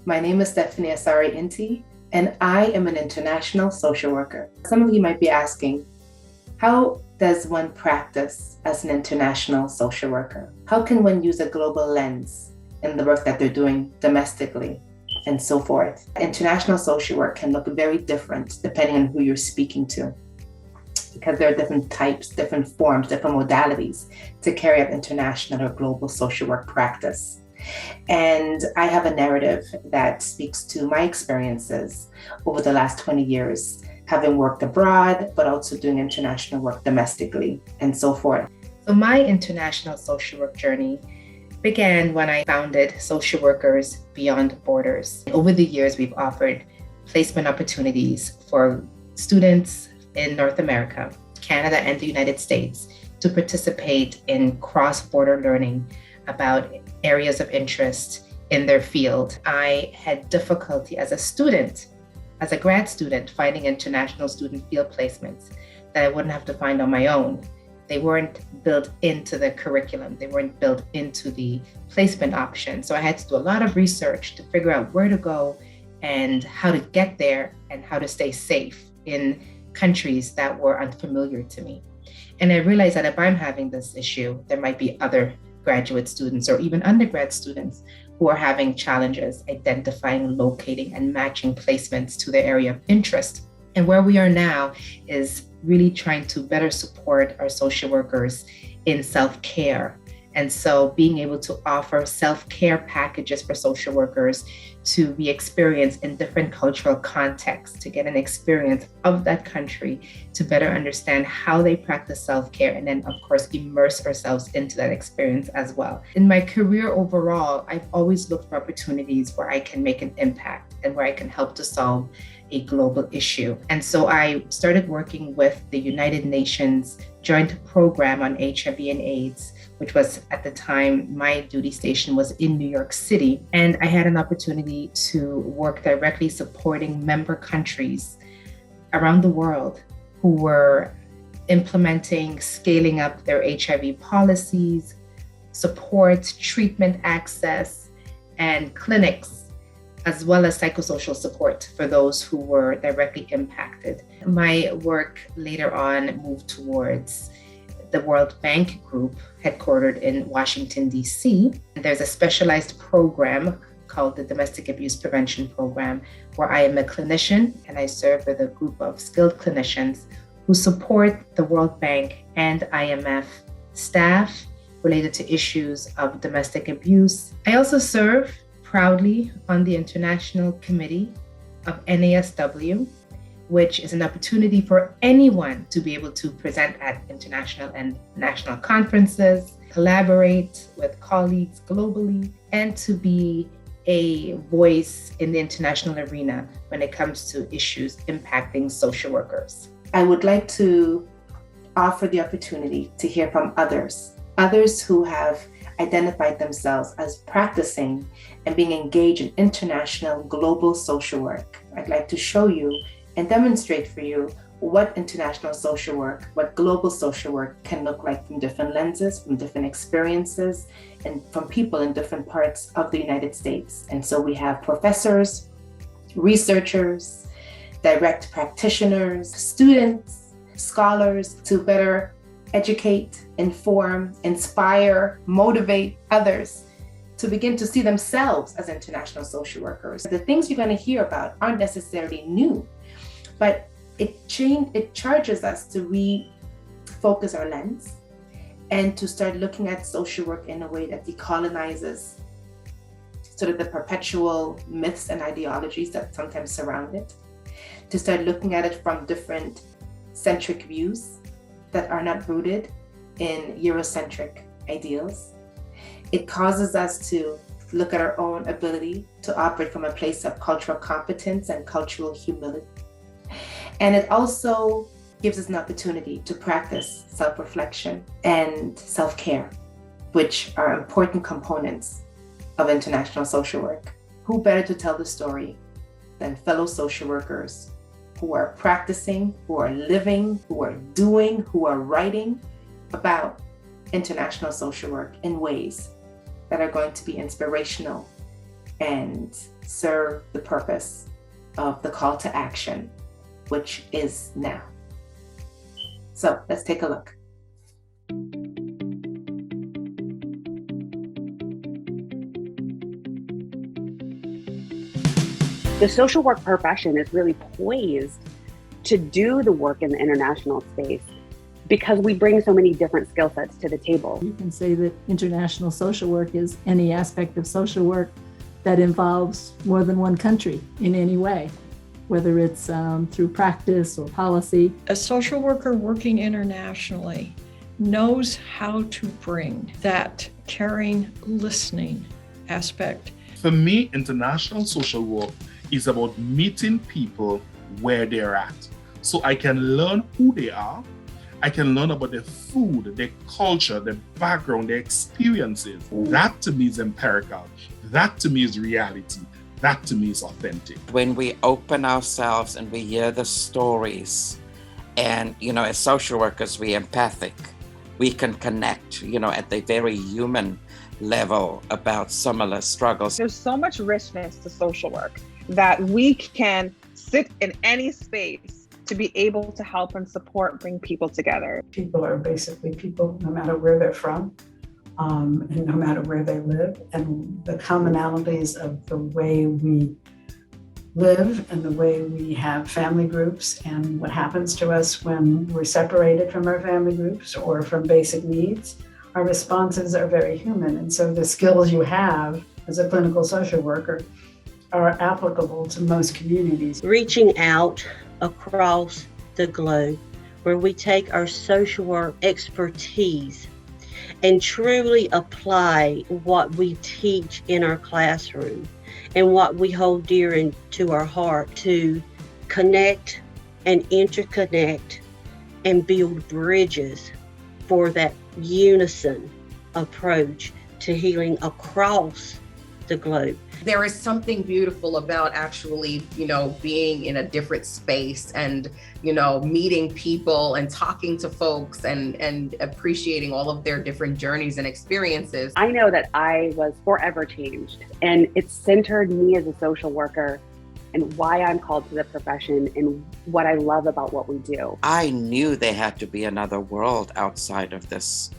My name is Stephanie Asari Inti, and I am an international social worker. Some of you might be asking, how does one practice as an international social worker? How can one use a global lens in the work that they're doing domestically and so forth? International social work can look very different depending on who you're speaking to, because there are different types, different forms, different modalities to carry out international or global social work practice. And I have a narrative that speaks to my experiences over the last 20 years, having worked abroad, but also doing international work domestically and so forth. So my international social work journey began when I founded Social Workers Beyond Borders. Over the years, we've offered placement opportunities for students in North America, Canada, and the United States to participate in cross-border learning about areas of interest in their field. I had difficulty as a student, as a grad student, finding international student field placements that I wouldn't have to find on my own. They weren't built into the curriculum. They weren't built into the placement option. So I had to do a lot of research to figure out where to go and how to get there and how to stay safe in countries that were unfamiliar to me. And I realized that if I'm having this issue, there might be other graduate students or even undergrad students who are having challenges identifying, locating, and matching placements to their area of interest. And where we are now is really trying to better support our social workers in self-care. And so being able to offer self-care packages for social workers to be experienced in different cultural contexts, to get an experience of that country, to better understand how they practice self-care, and then of course immerse ourselves into that experience as well. In my career overall, I've always looked for opportunities where I can make an impact and where I can help to solve a global issue. And so I started working with the United Nations Joint Program on HIV and AIDS, which was at the time, my duty station was in New York City. And I had an opportunity to work directly supporting member countries around the world who were implementing, scaling up their HIV policies, support, treatment access, and clinics, as well as psychosocial support for those who were directly impacted. My work later on moved towards the World Bank Group, headquartered in Washington, D.C. There's a specialized program called the Domestic Abuse Prevention Program, where I am a clinician and I serve with a group of skilled clinicians who support the World Bank and IMF staff related to issues of domestic abuse. I also serve proudly on the International Committee of NASW, which is an opportunity for anyone to be able to present at international and national conferences, collaborate with colleagues globally, and to be a voice in the international arena when it comes to issues impacting social workers. I would like to offer the opportunity to hear from others who have identified themselves as practicing and being engaged in international global social work. I'd like to show you and demonstrate for you what international social work, what global social work can look like from different lenses, from different experiences, and from people in different parts of the United States. And so we have professors, researchers, direct practitioners, students, scholars to better educate, inform, inspire, motivate others to begin to see themselves as international social workers. The things you're going to hear about aren't necessarily new, but it charges us to refocus our lens and to start looking at social work in a way that decolonizes sort of the perpetual myths and ideologies that sometimes surround it, to start looking at it from different centric views that are not rooted in Eurocentric ideals. It causes us to look at our own ability to operate from a place of cultural competence and cultural humility. And it also gives us an opportunity to practice self-reflection and self-care, which are important components of international social work. Who better to tell the story than fellow social workers who are practicing, who are living, who are doing, who are writing about international social work in ways that are going to be inspirational and serve the purpose of the call to action, which is now. So let's take a look. The social work profession is really poised to do the work in the international space because we bring so many different skill sets to the table. You can say that international social work is any aspect of social work that involves more than one country in any way, whether it's through practice or policy. A social worker working internationally knows how to bring that caring, listening aspect. For me, international social work is about meeting people where they're at. So I can learn who they are. I can learn about their food, their culture, their background, their experiences. That to me is empirical. That to me is reality. That to me is authentic. When we open ourselves and we hear the stories, and, as social workers, we're empathic. We can connect, at the very human level about similar struggles. There's so much richness to social work that we can sit in any space to be able to help and support, bring people together. People are basically people no matter where they're from, and no matter where they live, and the commonalities of the way we live and the way we have family groups and what happens to us when we're separated from our family groups or from basic needs, our responses are very human. And so the skills you have as a clinical social worker are applicable to most communities. Reaching out across the globe, where we take our social work expertise and truly apply what we teach in our classroom and what we hold dear to our heart to connect and interconnect and build bridges for that unison approach to healing across the globe. There is something beautiful about actually, being in a different space and, meeting people and talking to folks and appreciating all of their different journeys and experiences. I know that I was forever changed, and it centered me as a social worker and why I'm called to the profession and what I love about what we do. I knew there had to be another world outside of this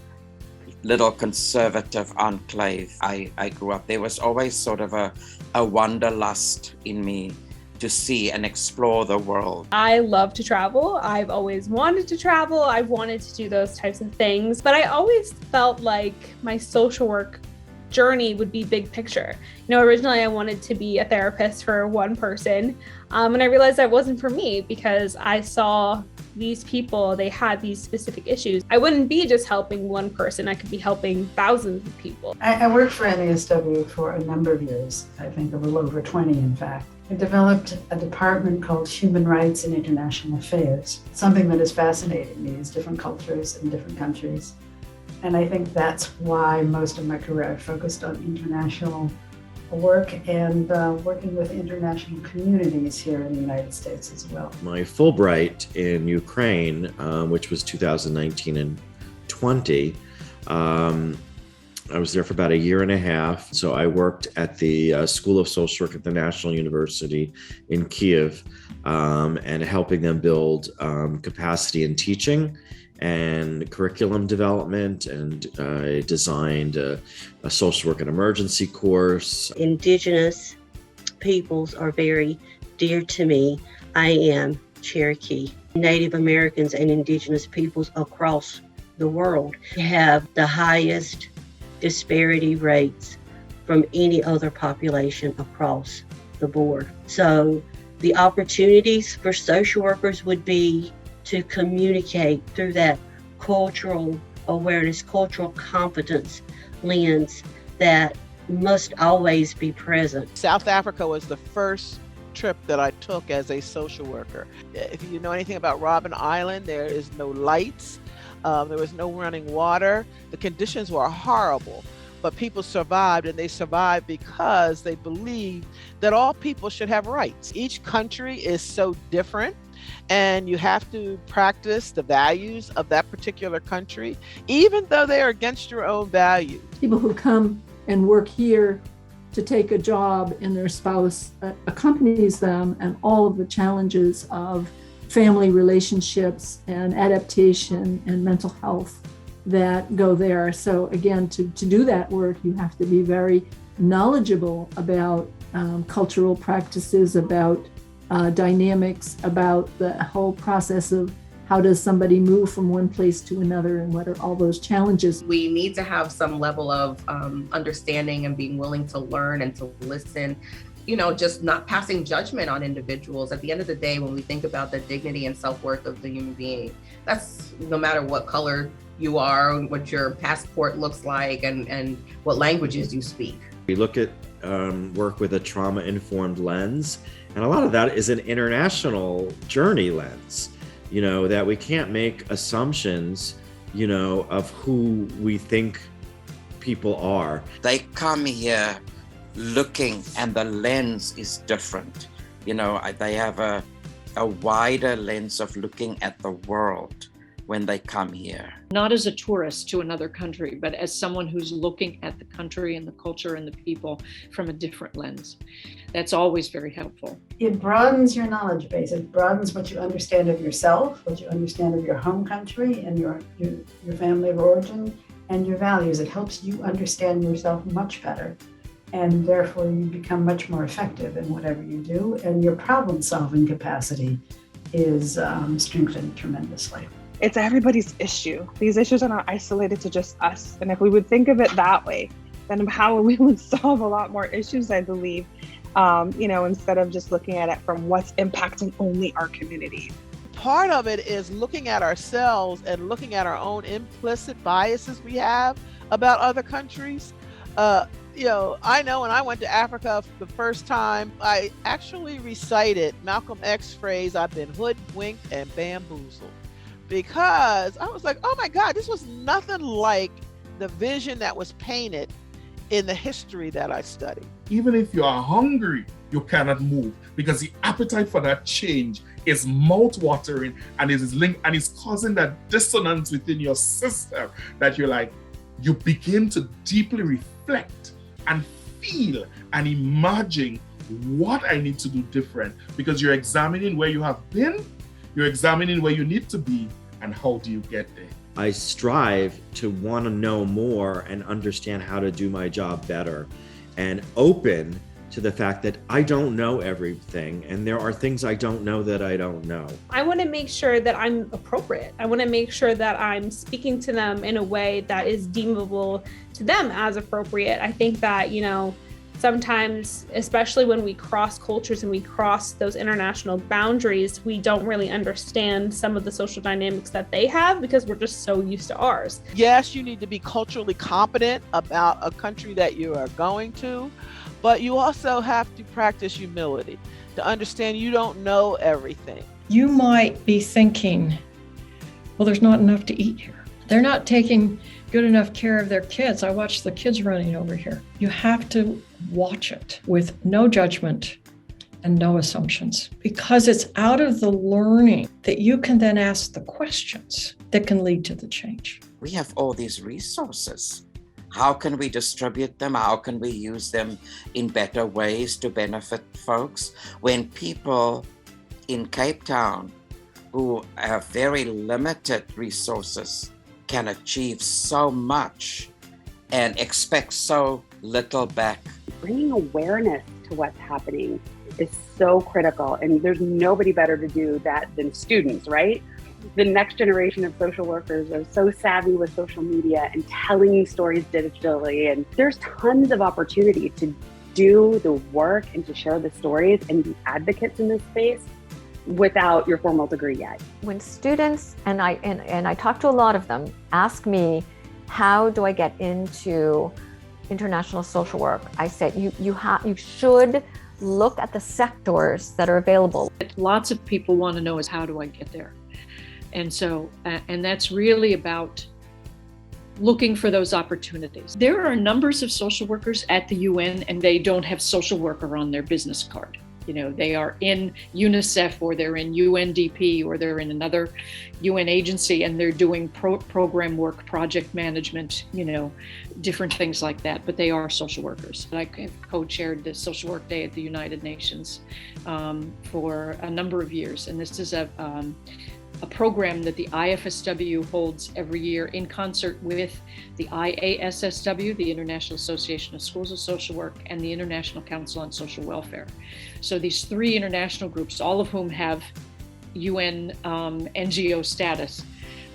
little conservative enclave I grew up. There was always sort of a wanderlust in me to see and explore the world. I love to travel. I've always wanted to travel. I've wanted to do those types of things, but I always felt like my social work journey would be big picture. Originally I wanted to be a therapist for one person, and I realized that wasn't for me because I saw these people, they had these specific issues. I wouldn't be just helping one person, I could be helping thousands of people. I worked for NASW for a number of years, I think a little over 20 in fact. I developed a department called Human Rights and International Affairs. Something that has fascinated me is different cultures in different countries. And I think that's why most of my career I focused on international work and working with international communities here in the United States as well. My Fulbright in Ukraine, which was 2019 and 20, I was there for about a year and a half. So I worked at the School of Social Work at the National University in Kiev, and helping them build capacity in teaching and curriculum development, and I designed a social work and emergency course. Indigenous peoples are very dear to me. I am Cherokee. Native Americans and Indigenous peoples across the world have the highest disparity rates from any other population across the board. So the opportunities for social workers would be to communicate through that cultural awareness, cultural competence lens that must always be present. South Africa was the first trip that I took as a social worker. If you know anything about Robben Island, there is no lights, there was no running water. The conditions were horrible, but people survived, and they survived because they believed that all people should have rights. Each country is so different, and you have to practice the values of that particular country, even though they are against your own values. People who come and work here to take a job and their spouse accompanies them, and all of the challenges of family relationships and adaptation and mental health that go there. So again, to do that work, you have to be very knowledgeable about cultural practices, about dynamics, about the whole process of how does somebody move from one place to another, and what are all those challenges. We need to have some level of understanding and being willing to learn and to listen, just not passing judgment on individuals. At the end of the day, when we think about the dignity and self-worth of the human being, that's no matter what color you are, what your passport looks like, and what languages you speak. We look at work with a trauma-informed lens, and a lot of that is an international journey lens, that we can't make assumptions, of who we think people are. They come here looking, and the lens is different. They have a wider lens of looking at the world when they come here. Not as a tourist to another country, but as someone who's looking at the country and the culture and the people from a different lens. That's always very helpful. It broadens your knowledge base. It broadens what you understand of yourself, what you understand of your home country and your family of origin and your values. It helps you understand yourself much better. And therefore you become much more effective in whatever you do. And your problem-solving capacity is strengthened tremendously. It's everybody's issue. These issues are not isolated to just us. And if we would think of it that way, then how we would solve a lot more issues, I believe, instead of just looking at it from what's impacting only our community. Part of it is looking at ourselves and looking at our own implicit biases we have about other countries. I know when I went to Africa for the first time, I actually recited Malcolm X's phrase, "I've been hoodwinked and bamboozled." Because I was like, oh my God, this was nothing like the vision that was painted in the history that I studied. Even if you are hungry, you cannot move, because the appetite for that change is mouth-watering, and it is linked, and it's causing that dissonance within your system that you begin to deeply reflect and feel and imagine what I need to do different, because you're examining where you have been, you're examining where you need to be, and how do you get there. I strive to want to know more and understand how to do my job better, and open to the fact that I don't know everything, and there are things I don't know that I don't know. I want to make sure that I'm appropriate. I want to make sure that I'm speaking to them in a way that is deemable to them as appropriate. I think that, sometimes, especially when we cross cultures and we cross those international boundaries, we don't really understand some of the social dynamics that they have because we're just so used to ours. Yes, you need to be culturally competent about a country that you are going to, but you also have to practice humility to understand you don't know everything. You might be thinking, well, there's not enough to eat here. They're not taking good enough care of their kids. I watch the kids running over here. You have to watch it with no judgment and no assumptions, because it's out of the learning that you can then ask the questions that can lead to the change. We have all these resources. How can we distribute them? How can we use them in better ways to benefit folks? When people in Cape Town who have very limited resources can achieve so much and expect so little back. Bringing awareness to what's happening is so critical, and there's nobody better to do that than students, right? The next generation of social workers are so savvy with social media and telling stories digitally, and there's tons of opportunity to do the work and to share the stories and be advocates in this space without your formal degree yet. When students, and I talk to a lot of them, ask me, how do I get into international social work? I said, you should look at the sectors that are available. Lots of people want to know is, how do I get there? And so, and that's really about looking for those opportunities. There are numbers of social workers at the UN, and they don't have social worker on their business card. They are in UNICEF, or they're in UNDP, or they're in another UN agency, and they're doing program work, project management, different things like that, but they are social workers. I co-chaired the Social Work Day at the United Nations for a number of years, and this is a program that the IFSW holds every year in concert with the IASSW, the International Association of Schools of Social Work, and the International Council on Social Welfare. So these three international groups, all of whom have UN NGO status,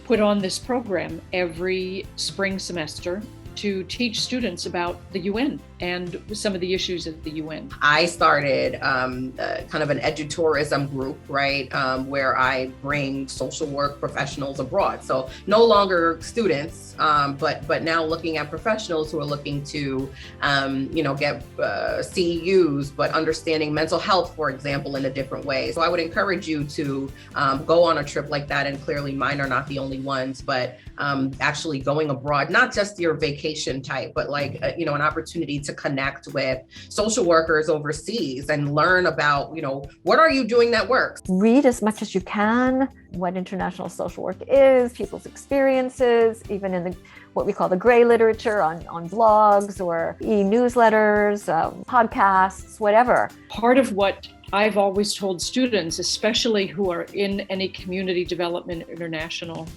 put on this program every spring semester to teach students about the UN and some of the issues at the UN. I started kind of an edutourism group, right, where I bring social work professionals abroad. So no longer students, but now looking at professionals who are looking to, get CEUs, but understanding mental health, for example, in a different way. So I would encourage you to go on a trip like that, and clearly mine are not the only ones, but actually going abroad, not just your vacation type, but like, an opportunity to connect with social workers overseas and learn about, what are you doing that works? Read as much as you can what international social work is, people's experiences, even in what we call the gray literature on blogs or e-newsletters, podcasts, whatever. Part of what I've always told students, especially who are in any community development international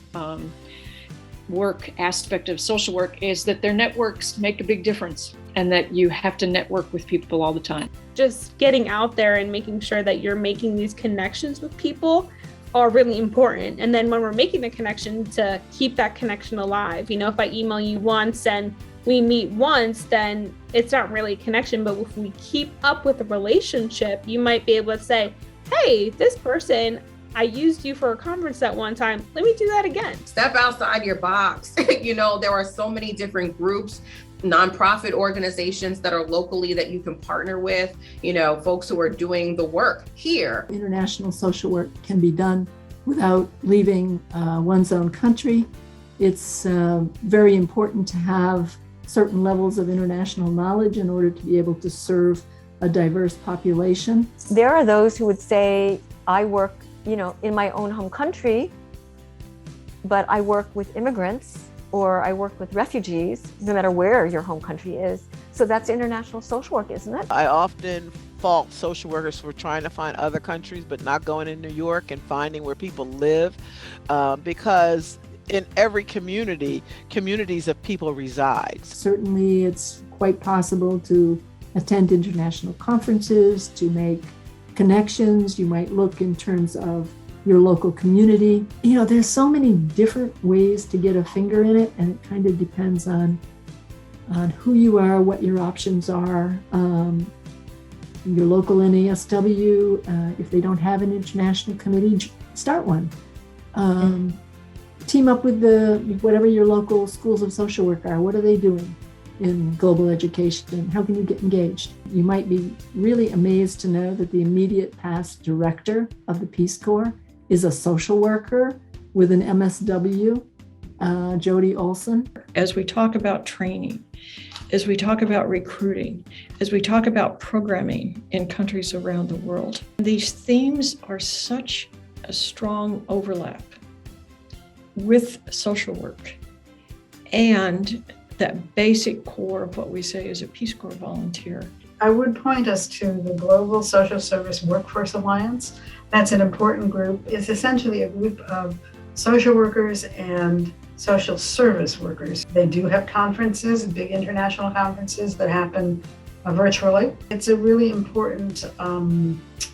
work aspect of social work, is that their networks make a big difference, and that you have to network with people all the time. Just getting out there and making sure that you're making these connections with people are really important. And then when we're making the connection, to keep that connection alive. If I email you once and we meet once, then it's not really a connection. But if we keep up with the relationship, you might be able to say, hey, this person, I used you for a conference that one time. Let me do that again. Step outside your box. There are so many different groups, nonprofit organizations that are locally that you can partner with, folks who are doing the work here. International social work can be done without leaving one's own country. It's very important to have certain levels of international knowledge in order to be able to serve a diverse population. There are those who would say, I work in my own home country, but I work with immigrants or I work with refugees, no matter where your home country is. So that's international social work, isn't it? I often fault social workers for trying to find other countries, but not going in New York and finding where people live, because in every community, communities of people reside. Certainly, it's quite possible to attend international conferences, to make connections. You might look in terms of your local community. There's so many different ways to get a finger in it, and it kind of depends on who you are, what your options are. Your local NASW, if they don't have an international committee, start one. Team up with whatever your local schools of social work are. What are they doing in global education? How can you get engaged? You might be really amazed to know that the immediate past director of the Peace Corps is a social worker with an MSW, Jody Olson. As we talk about training, as we talk about recruiting, as we talk about programming in countries around the world, these themes are such a strong overlap with social work and that basic core of what we say is a Peace Corps volunteer. I would point us to the Global Social Service Workforce Alliance. That's an important group. It's essentially a group of social workers and social service workers. They do have conferences, big international conferences that happen virtually. It's a really important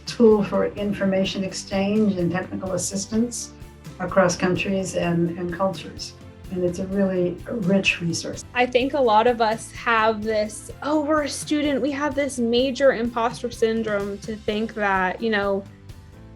tool for information exchange and technical assistance across countries and cultures. And it's a really rich resource. I think a lot of us have this, we're a student, we have this major imposter syndrome to think that,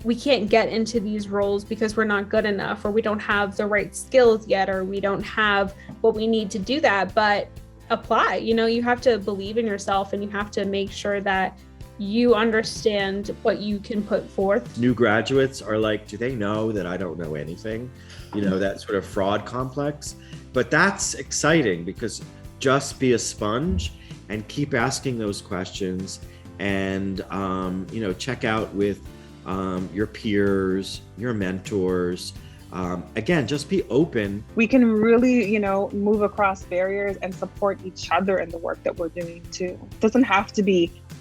we can't get into these roles because we're not good enough, or we don't have the right skills yet, or we don't have what we need to do that. But apply, you have to believe in yourself, and you have to make sure that you understand what you can put forth. New graduates are like, do they know that I don't know anything? That sort of fraud complex. But that's exciting, because just be a sponge and keep asking those questions and, check out with your peers, your mentors. Again, just be open. We can really, move across barriers and support each other in the work that we're doing too. We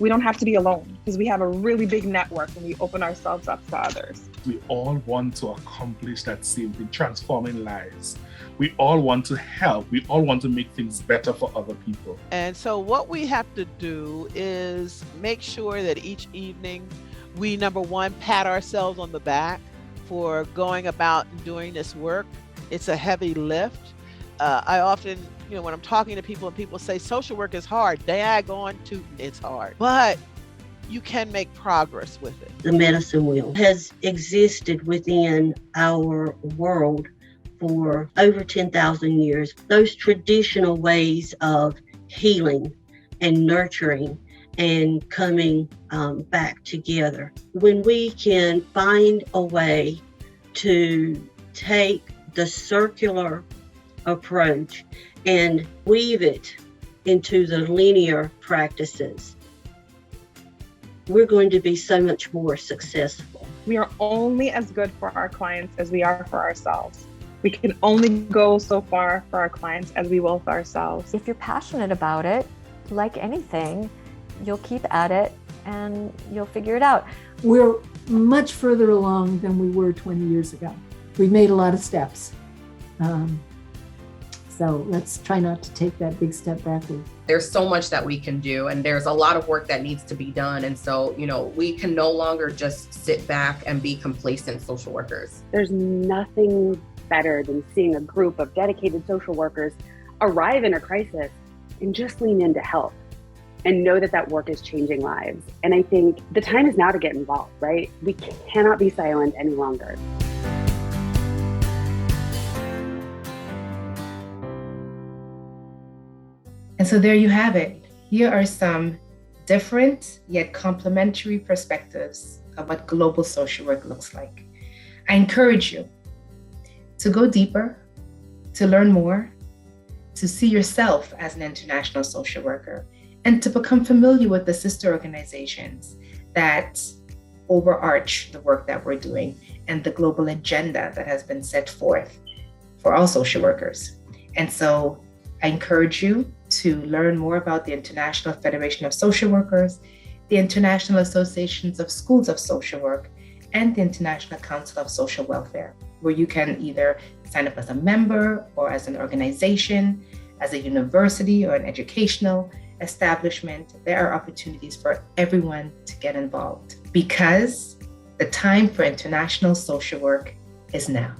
don't have to be alone, because we have a really big network when we open ourselves up to others. We all want to accomplish that same thing, transforming lives. We all want to help. We all want to make things better for other people. And so what we have to do is make sure that each evening we, number one, pat ourselves on the back for going about and doing this work. It's a heavy lift. I often, when I'm talking to people and people say social work is hard, daggone tootin', it's hard. But you can make progress with it. The medicine wheel has existed within our world for over 10,000 years. Those traditional ways of healing and nurturing and coming back together. When we can find a way to take the circular approach and weave it into the linear practices, we're going to be so much more successful. We are only as good for our clients as we are for ourselves. We can only go so far for our clients as we will for ourselves. If you're passionate about it, like anything, you'll keep at it and you'll figure it out. We're much further along than we were 20 years ago. We've made a lot of steps. So let's try not to take that big step backward. There's so much that we can do, and there's a lot of work that needs to be done. And so, we can no longer just sit back and be complacent social workers. There's nothing better than seeing a group of dedicated social workers arrive in a crisis and just lean in to help and know that work is changing lives. And I think the time is now to get involved, right? We cannot be silent any longer. And so there you have it. Here are some different yet complementary perspectives of what global social work looks like. I encourage you to go deeper, to learn more, to see yourself as an international social worker, and to become familiar with the sister organizations that overarch the work that we're doing and the global agenda that has been set forth for all social workers. And so I encourage you to learn more about the International Federation of Social Workers, the International Associations of Schools of Social Work, and the International Council of Social Welfare, where you can either sign up as a member or as an organization, as a university or an educational establishment. There are opportunities for everyone to get involved, because the time for international social work is now.